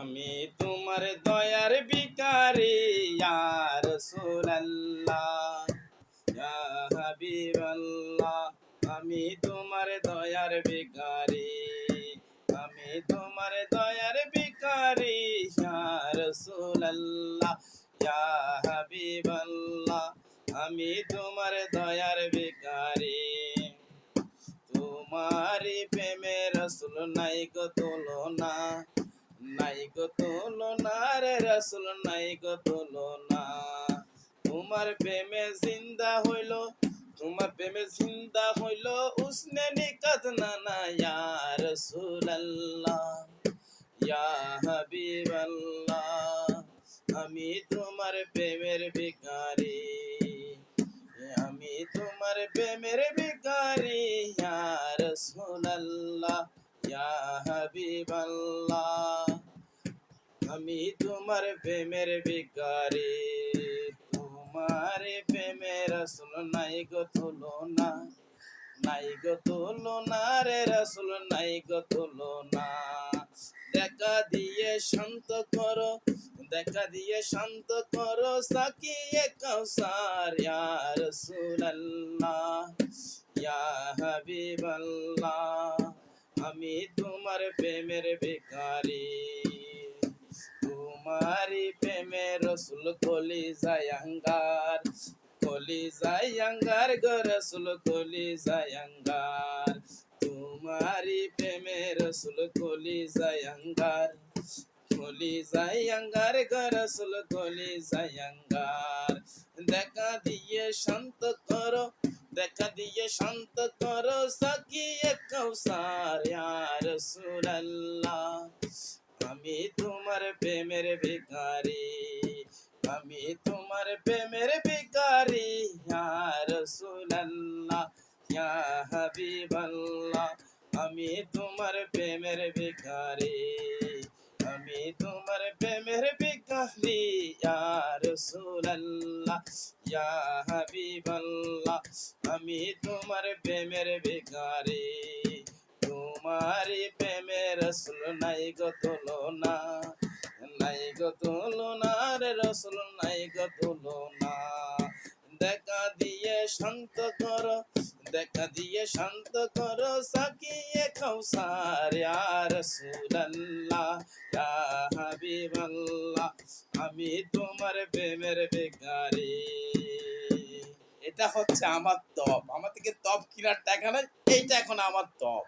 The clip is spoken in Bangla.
আমি তোমার দয়ার ভিখারি ইয়া রাসূলুল্লাহ ইয়া হাবিবাল্লাহ। আমি তোমার দয়ার ভিখারি, আমি তোমার দয়ার ভিখারি ইয়া রাসূলুল্লাহ ইয়া হাবিবাল্লাহ। আমি তোমার দয়ার ভিখারি। তোমারি প্রেমে রাসূল নাই গো তুলনা, নাই গো তুলনা রে রাসূল নাই গো তুলনা। তোমার প্রেমে জিন্দা হইল, তোমার প্রেমে জিন্দা হইল উসনে নিকাত নানা ইয়া রাসূলুল্লাহ ইয়া হাবিবাল্লাহ। আমি তোমার প্রেমের ভিখারি, আমি তোমার প্রেমের ভিখারি ইয়া রাসূলুল্লাহ ইয়া হাবিবাল্লাহ। আমি তোমার প্রেমের ভিখারি। তোমার প্রেমে রাসূল নাই গো তুলনা, নাই গো তুলনা রে রাসূল নাই গো তুলনা। দেখা দিয়ে শান্ত করো, দেখা দিয়ে শান্ত করো সাকিয়ে কাউসার ইয়া রাসূলুল্লাহ ইয়া হাবিবাল্লাহ। আমি তোমার প্রেমের ভিখারি। তোমারি প্রেমে রাসূল কলিজায় আঙ্গার, কলিজায় আঙ্গার গো রাসূল কলিজায় আঙ্গার। তোমারি প্রেমে রাসূল কলিজায় আঙ্গার, কলিজায় আঙ্গার গো রাসূল কলিজায় আঙ্গার। দেখা দিয়ে শান্ত করো, দেখা দিয়ে শান্ত করো সাকিয়ে কাউসার ইয়া রাসূলুল্লাহ। আমি তোমার প্রেমের ভিখারি, আমি তোমার প্রেমের ভিখারি ইয়া রাসূলুল্লাহ ইয়া হাবিবাল্লাহ। আমি তোমার প্রেমের ভিখারি, আমি তোমার প্রেমের ভিখারি ইয়া রাসূলুল্লাহ ইয়া হাবিবাল্লাহ। আমি তোমার প্রেমের ভিখারি। তোমারি প্রেমে রাসূল নাই গো তুলনা, নাই গো তুলনা রে রাসূল নাই গো তুলনা। দেখা দিয়ে শান্ত করো, দেখা দিয়ে শান্ত করো সাকিয়ে কাউসার ইয়া রাসূলুল্লাহ ইয়া হাবিবাল্লাহ। আমি তোমার প্রেমের ভিখারি। এটা হচ্ছে আমার তপ, আমার থেকে তপ কিনার টাকা নাই, এইটা এখন আমার তপ।